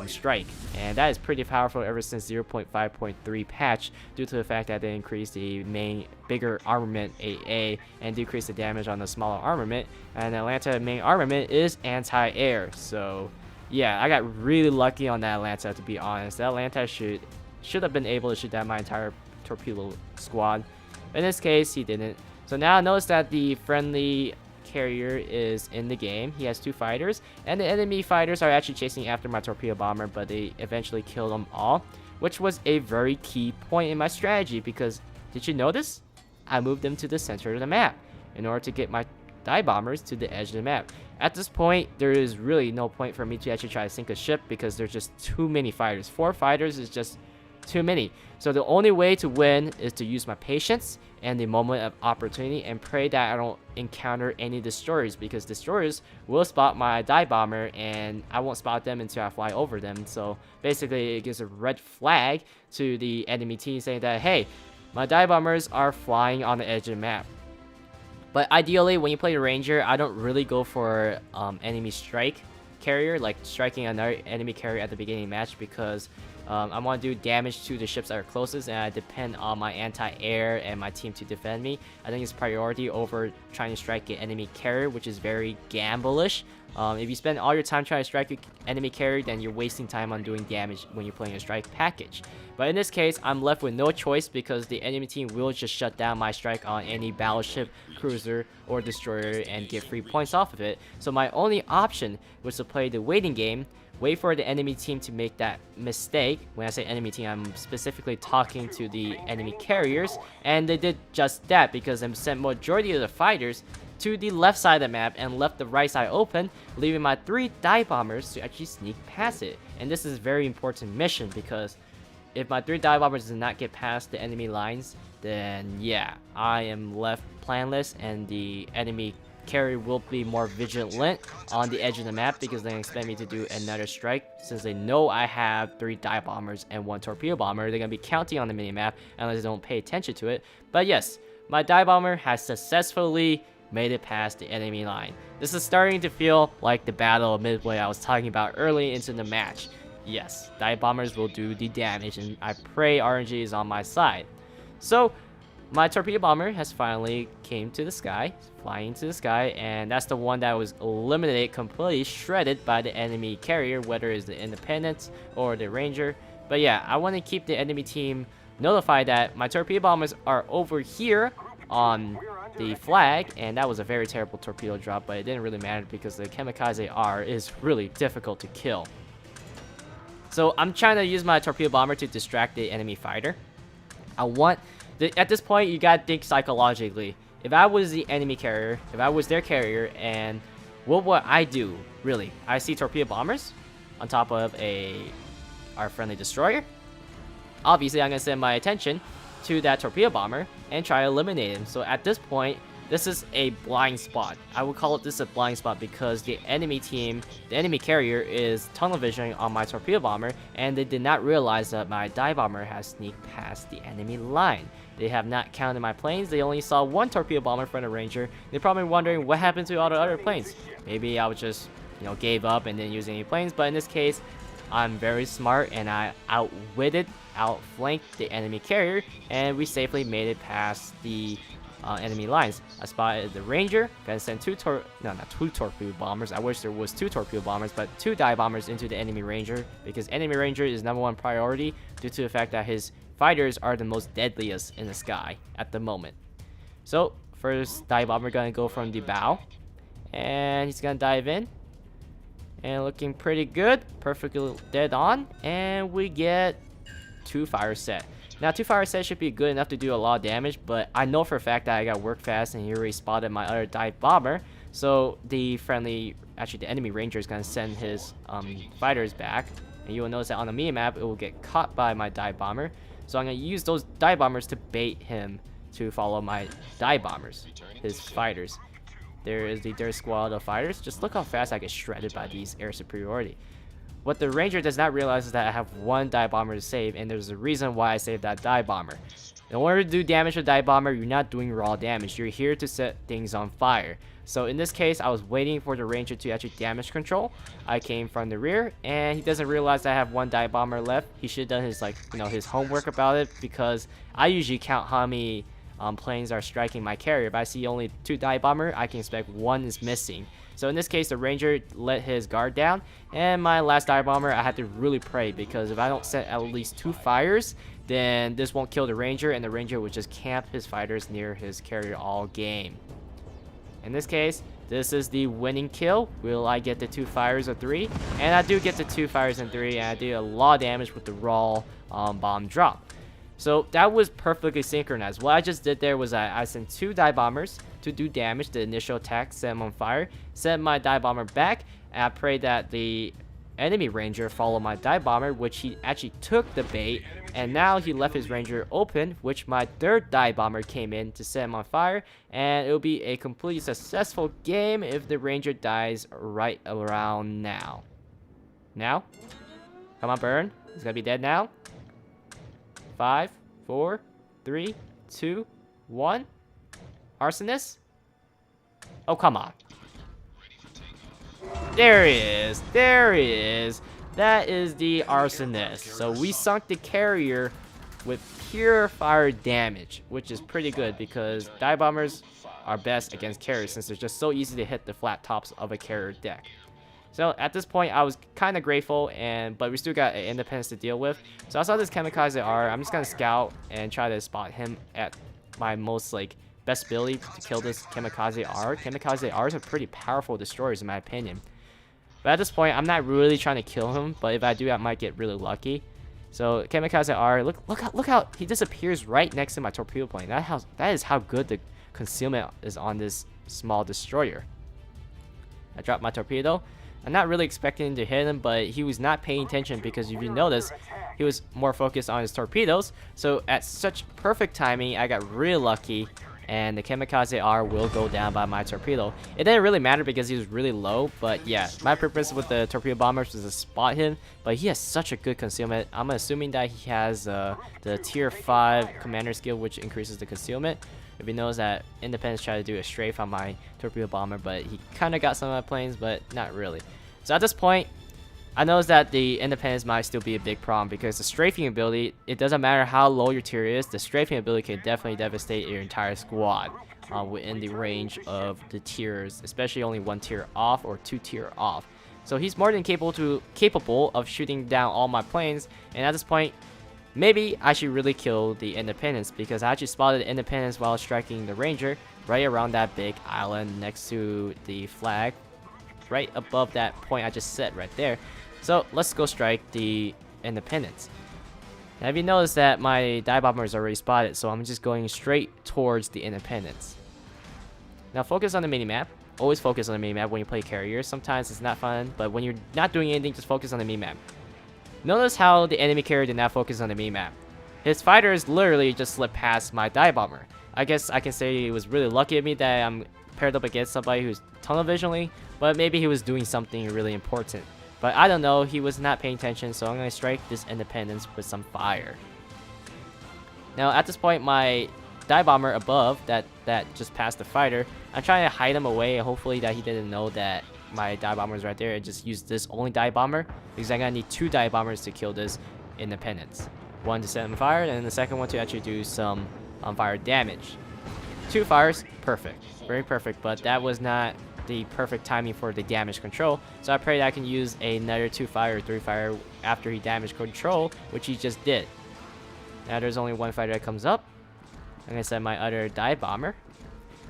strike. And that is pretty powerful ever since 0.5.3 patch, due to the fact that they increased the main bigger armament AA and decreased the damage on the smaller armament. And Atlanta main armament is anti-air, so yeah, I got really lucky on that Atlanta, to be honest. That Atlanta should have been able to shoot down my entire torpedo squad. In this case, he didn't. So now notice that the friendly carrier is in the game. He has 2 fighters, and the enemy fighters are actually chasing after my torpedo bomber, but they eventually killed them all, which was a very key point in my strategy, because did you notice? I moved them to the center of the map in order to get my dive bombers to the edge of the map. At this point, there is really no point for me to actually try to sink a ship, because there's just too many fighters. 4 fighters is just too many. So the only way to win is to use my patience and the moment of opportunity, and pray that I don't encounter any destroyers, because destroyers will spot my dive bomber and I won't spot them until I fly over them. So basically, it gives a red flag to the enemy team saying that, hey, my dive bombers are flying on the edge of the map. But ideally, when you play the Ranger, I don't really go for enemy strike carrier, like striking another enemy carrier at the beginning of the match, because I want to do damage to the ships that are closest, and I depend on my anti-air and my team to defend me. I think it's priority over trying to strike an enemy carrier, which is very gamble-ish. If you spend all your time trying to strike an enemy carrier, then you're wasting time on doing damage when you're playing a strike package. But in this case, I'm left with no choice, because the enemy team will just shut down my strike on any battleship, cruiser, or destroyer and get free points off of it. So my only option was to play the waiting game, wait for the enemy team to make that mistake. When I say enemy team, I'm specifically talking to the enemy carriers, and they did just that, because they sent majority of the fighters to the left side of the map and left the right side open, leaving my 3 dive bombers to actually sneak past it. And this is a very important mission, because if my 3 dive bombers do not get past the enemy lines, then yeah, I am left planless, and the enemy carrier will be more vigilant on the edge of the map, because they expect me to do another strike. Since they know I have 3 dive bombers and 1 torpedo bomber, they're gonna be counting on the minimap unless they don't pay attention to it. But yes, my dive bomber has successfully made it past the enemy line. This is starting to feel like the Battle of Midway I was talking about early into the match. Yes, dive bombers will do the damage, and I pray RNG is on my side. So my torpedo bomber has finally came to the sky, flying to the sky, and that's the one that was eliminated, completely shredded by the enemy carrier, whether it's the Independence or the Ranger. But yeah, I want to keep the enemy team notified that my torpedo bombers are over here on the flag, and that was a very terrible torpedo drop, but it didn't really matter because the Kamikaze R is really difficult to kill. So I'm trying to use my torpedo bomber to distract the enemy fighter. At this point, you gotta think psychologically. If I was the enemy carrier, if I was their carrier, and what would I do, really? I see torpedo bombers on top of our friendly destroyer. Obviously, I'm gonna send my attention to that torpedo bomber and try to eliminate him. So at this point, this is a blind spot. I would call this a blind spot because the enemy team, the enemy carrier, is tunnel visioning on my torpedo bomber, and they did not realize that my dive bomber has sneaked past the enemy line. They have not counted my planes. They only saw 1 torpedo bomber from the Ranger. They're probably wondering what happened to all the other planes. Maybe I was just, gave up and didn't use any planes. But in this case, I'm very smart, and I outflanked the enemy carrier, and we safely made it past the enemy lines. I spotted the Ranger, gonna send two torpedo bombers. I wish there was 2 torpedo bombers, but 2 dive bombers into the enemy Ranger, because enemy Ranger is #1 priority due to the fact that his fighters are the most deadliest in the sky at the moment. So first dive bomber gonna go from the bow, and he's gonna dive in, and looking pretty good, perfectly dead on, and we get 2 fire set. Now 2 fire sets should be good enough to do a lot of damage, but I know for a fact that I got work fast and he already spotted my other dive bomber. So the enemy Ranger is gonna send his fighters back, and you will notice that on the minimap it will get caught by my dive bomber. So I'm gonna use those dive bombers to bait him to follow my dive bombers, his fighters. There is the Dirt Squad of fighters. Just look how fast I get shredded by these air superiority. What the Ranger does not realize is that I have 1 dive bomber to save, and there's a reason why I saved that dive bomber. In order to do damage to dive bomber, you're not doing raw damage. You're here to set things on fire. So in this case, I was waiting for the Ranger to actually damage control. I came from the rear, and he doesn't realize that I have 1 dive bomber left. He should have done his his homework about it, because I usually count how many planes are striking my carrier. If I see only 2 dive bomber, I can expect 1 is missing. So in this case, the Ranger let his guard down, and my last dive bomber, I had to really pray, because if I don't set at least 2 fires, then this won't kill the Ranger, and the Ranger would just camp his fighters near his carrier all game. In this case, this is the winning kill. Will I get the 2 fires or 3? And I do get the 2 fires and 3, and I did a lot of damage with the raw bomb drop. So that was perfectly synchronized. What I just did there was I sent 2 dive bombers to do damage. The initial attack set him on fire, sent my dive bomber back, and I prayed that the enemy Ranger follow my dive bomber, which he actually took the bait, and now he left his Ranger open, which my 3rd dive bomber came in to set him on fire, and it will be a completely successful game if the Ranger dies right around now. Now, come on, burn. He's gonna be dead now. 5, 4, 3, 2, 1. Arsonist? Oh, come on. There he is. There he is. That is the Arsonist. So we sunk the carrier with pure fire damage, which is pretty good, because dive bombers are best against carriers since they're just so easy to hit the flat tops of a carrier deck. So at this point, I was kind of grateful, but we still got an Independence to deal with. So I saw this Kamikaze R. I'm just gonna scout and try to spot him at my most best ability to kill this Kamikaze R. Kamikaze R's are pretty powerful destroyers in my opinion. But at this point, I'm not really trying to kill him. But if I do, I might get really lucky. So Kamikaze R, look how he disappears right next to my torpedo plane. That is how good the concealment is on this small destroyer. I dropped my torpedo. I'm not really expecting to hit him, but he was not paying attention, because if you notice, he was more focused on his torpedoes. So at such perfect timing, I got really lucky, and the Kamikaze R will go down by my torpedo. It didn't really matter because he was really low, but yeah, my purpose with the torpedo bombers was to spot him, but he has such a good concealment. I'm assuming that he has the tier 5 commander skill, which increases the concealment. If you notice that Independence tried to do a strafe on my torpedo bomber, but he kind of got some of my planes, but not really. So at this point, I noticed that the Independence might still be a big problem, because the strafing ability, it doesn't matter how low your tier is, the strafing ability can definitely devastate your entire squad within the range of the tiers, especially only 1 tier off or 2 tier off. So he's more than capable of shooting down all my planes, and at this point, maybe I should really kill the Independence, because I actually spotted the Independence while striking the Ranger right around that big island next to the flag, right above that point I just set right there. So let's go strike the Independence. Now if you notice that my dive bomber is already spotted, so I'm just going straight towards the Independence. Now focus on the minimap. Always focus on the minimap when you play carriers. Sometimes it's not fun, but when you're not doing anything, just focus on the minimap. Notice how the enemy carrier did not focus on the minimap. His fighters literally just slipped past my dive bomber. I guess I can say it was really lucky of me that I'm paired up against somebody who's tunnel visionally, but maybe he was doing something really important. But I don't know, he was not paying attention, so I'm going to strike this Independence with some fire. Now at this point, my dive bomber above that just passed the fighter, I'm trying to hide him away, and hopefully that he didn't know that my dive bomber is right there, and just use this only dive bomber, because I'm going to need 2 dive bombers to kill this Independence. One to set him on fire, and the second one to actually do some on fire damage. 2 fires, perfect, very perfect, but that was not the perfect timing for the damage control, so I pray that I can use another 2 fire or 3 fire after he damage control, which he just did. Now there's only 1 fighter that comes up. I'm gonna send my other dive bomber.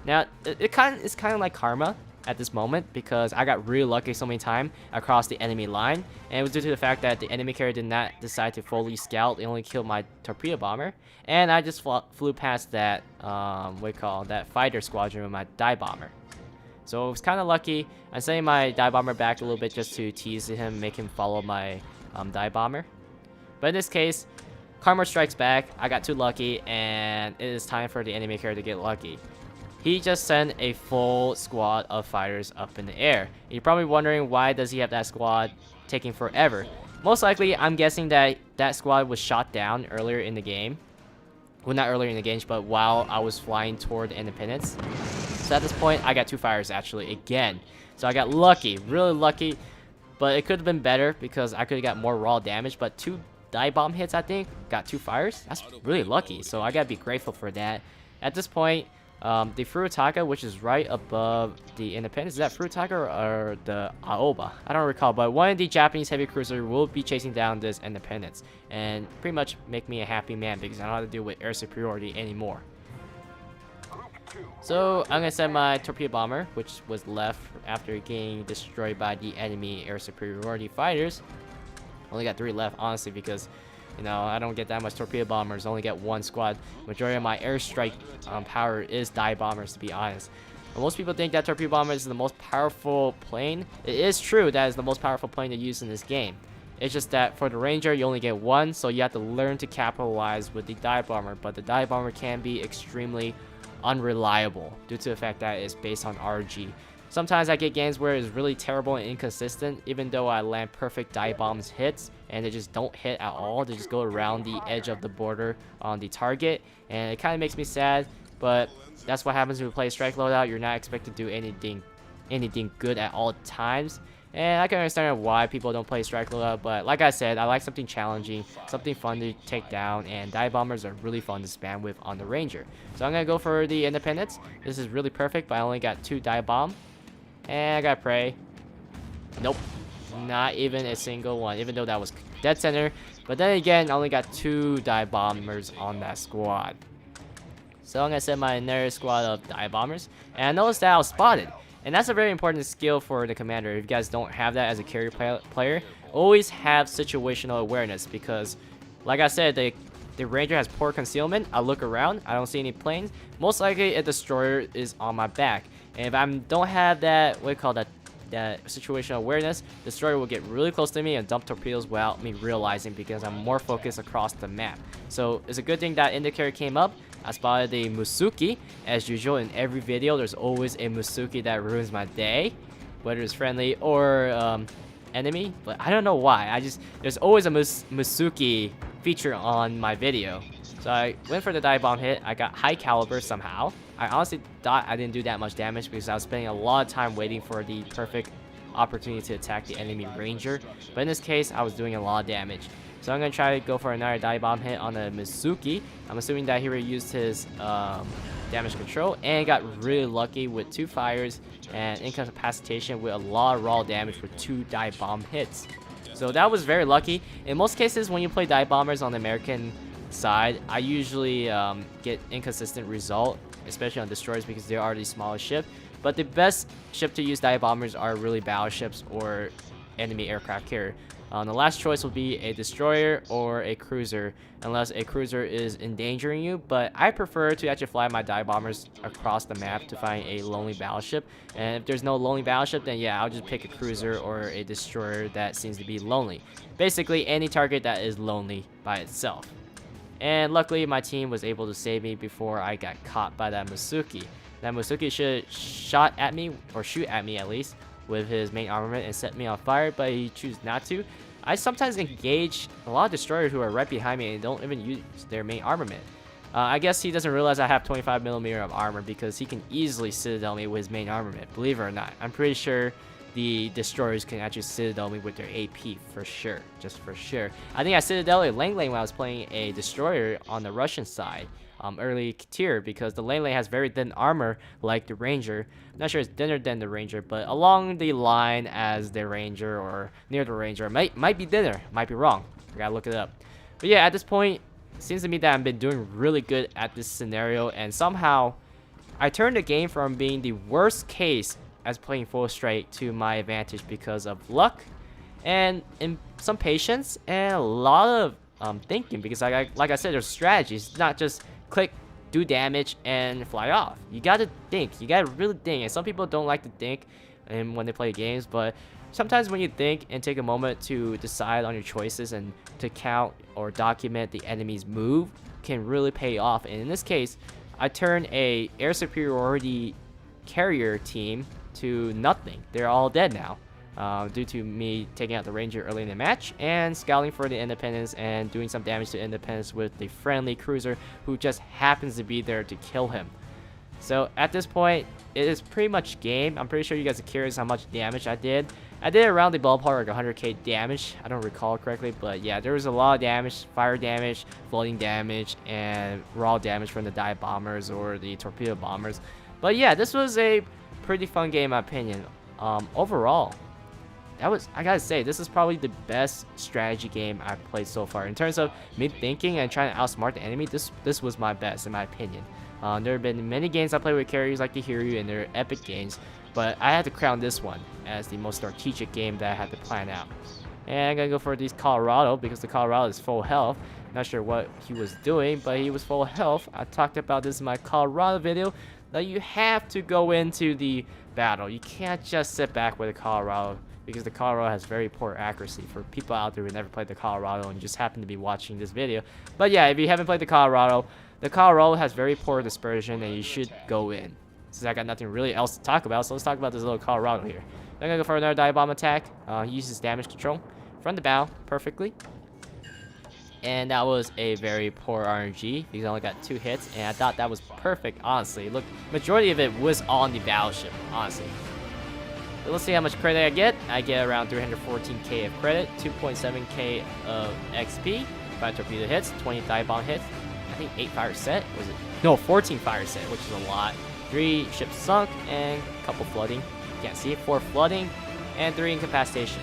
Now it's kind of like karma at this moment, because I got really lucky so many times across the enemy line, and it was due to the fact that the enemy carrier did not decide to fully scout. They only killed my torpedo bomber, and I just flew past that that fighter squadron with my dive bomber. So it was kind of lucky. I'm sending my dive bomber back a little bit just to tease him, make him follow my dive bomber. But in this case, karma strikes back. I got too lucky, and it is time for the enemy carrier to get lucky. He just sent a full squad of fighters up in the air. You're probably wondering, why does he have that squad taking forever? Most likely, I'm guessing that that squad was shot down earlier in the game. Well, not earlier in the game, but while I was flying toward Independence. So at this point, I got 2 fires actually again. So I got lucky, really lucky. But it could have been better, because I could have got more raw damage. But 2 dive bomb hits, I think, got 2 fires. That's really lucky. So I gotta be grateful for that. At this point, the Furutaka, which is right above the Independence, is that Furutaka or the Aoba? I don't recall, but one of the Japanese heavy cruisers will be chasing down this Independence, and pretty much make me a happy man, because I don't have to deal with air superiority anymore. So I'm gonna send my torpedo bomber, which was left after getting destroyed by the enemy air superiority fighters. Only got 3 left, honestly, because I don't get that much torpedo bombers. I only get 1 squad. Majority of my airstrike power is dive bombers, to be honest. And most people think that torpedo bomber is the most powerful plane. It is true that is the most powerful plane to use in this game. It's just that for the Ranger, you only get 1, so you have to learn to capitalize with the dive bomber. But the dive bomber can be extremely unreliable due to the fact that it's based on RG. Sometimes I get games where it's really terrible and inconsistent, even though I land perfect dive bombs hits, and they just don't hit at all. They just go around the edge of the border on the target, and it kind of makes me sad, but that's what happens when you play strike loadout. You're not expected to do anything good at all times, and I can understand why people don't play strike loadout, but like I said, I like something challenging, something fun to take down, and dive bombers are really fun to spam with on the Ranger. So I'm gonna go for the Independence. This is really perfect, but I only got 2 dive bomb. And I got prey. Nope. Not even a single one, even though that was dead center. But then again, I only got 2 dive bombers on that squad. So I'm going to send my another squad of dive bombers. And I noticed that I was spotted. And that's a very important skill for the commander. If you guys don't have that as a carrier player, always have situational awareness. Because, like I said, the Ranger has poor concealment. I look around, I don't see any planes. Most likely a destroyer is on my back. And if I don't have that, that situational awareness, the destroyer will get really close to me and dump torpedoes without me realizing, because I'm more focused across the map. So it's a good thing that indicator came up. I spotted the Musuki. As usual, in every video, there's always a Musuki that ruins my day, whether it's friendly or enemy. But I don't know why. There's always a Musuki feature on my video. So I went for the dive bomb hit. I got high caliber somehow. I honestly thought I didn't do that much damage, because I was spending a lot of time waiting for the perfect opportunity to attack the enemy Ranger. But in this case, I was doing a lot of damage. So I'm going to try to go for another dive bomb hit on the Mizuki. I'm assuming that he used his damage control and got really lucky with 2 fires and incapacitation with a lot of raw damage with 2 dive bomb hits. So that was very lucky. In most cases, when you play dive bombers on the American side, I usually get inconsistent result, especially on destroyers, because they are the smallest ship. But the best ship to use dive bombers are really battleships or enemy aircraft carrier. The last choice will be a destroyer or a cruiser, unless a cruiser is endangering you. But I prefer to actually fly my dive bombers across the map to find a lonely battleship. And if there's no lonely battleship, then yeah, I'll just pick a cruiser or a destroyer that seems to be lonely. Basically, any target that is lonely by itself. And luckily, my team was able to save me before I got caught by that Musuki. That Musuki should shot at me, or shoot at me at least, with his main armament and set me on fire, but he chose not to. I sometimes engage a lot of destroyers who are right behind me and don't even use their main armament. I guess he doesn't realize I have 25mm of armor, because he can easily citadel me with his main armament, believe it or not. I'm pretty sure the destroyers can actually citadel me with their AP for sure, just for sure. I think I citadel a Lang when I was playing a destroyer on the Russian side, early tier, because the Lang has very thin armor like the Ranger. I'm not sure it's thinner than the Ranger, but along the line as the Ranger or near the Ranger, might be thinner, might be wrong. I gotta look it up. But yeah, at this point, it seems to me that I've been doing really good at this scenario, and somehow I turned the game from being the worst case as playing full straight to my advantage because of luck and some patience and a lot of thinking, because like I said, there's strategies. It's not just click, do damage, and fly off. You gotta think. You gotta really think. And some people don't like to think when they play games, but sometimes when you think and take a moment to decide on your choices and to count or document the enemy's move can really pay off. And in this case, I turned a air superiority carrier team to nothing. They're all dead now, due to me taking out the Ranger early in the match and scouting for the Independence and doing some damage to Independence with the friendly cruiser who just happens to be there to kill him. So at this point, it is pretty much game. I'm pretty sure you guys are curious how much damage I did. I did around the ballpark like 100k damage. I don't recall correctly, but yeah, there was a lot of damage, fire damage, floating damage, and raw damage from the dive bombers or the torpedo bombers. But yeah, this was a pretty fun game in my opinion. Overall, I gotta say, this is probably the best strategy game I've played so far. In terms of me thinking and trying to outsmart the enemy, this was my best in my opinion. There have been many games I played with carriers like the Hiryu, and they're epic games, but I had to crown this one as the most strategic game that I had to plan out. And I'm gonna go for this Colorado because the Colorado is full health. Not sure what he was doing, but he was full health. I talked about this in my Colorado video, that you have to go into the battle. You can't just sit back with a Colorado, because the Colorado has very poor accuracy for people out there who never played the Colorado and just happen to be watching this video. But yeah, if you haven't played the Colorado has very poor dispersion, and you should go in. Since I got nothing really else to talk about, so let's talk about this little Colorado here. I'm gonna go for another dive bomb attack. He uses damage control from the bow perfectly. And that was a very poor RNG because I only got 2 hits, and I thought that was perfect, honestly. Look, majority of it was on the battleship, honestly. But let's see how much credit I get. I get around 314k of credit, 2.7k of XP, 5 torpedo hits, 20 dive bomb hits, I think 8 fire set, was it? No, 14 fire set, which is a lot. 3 ships sunk, and a couple flooding. Can't see it, 4 flooding, and 3 incapacitation.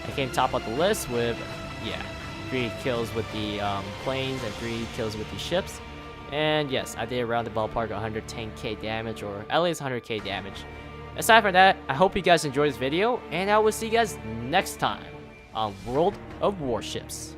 I came top of the list with, yeah, 3 kills with the planes and 3 kills with the ships. And yes, I did around the ballpark 110k damage, or at least 100k damage. Aside from that, I hope you guys enjoyed this video, and I will see you guys next time on World of Warships.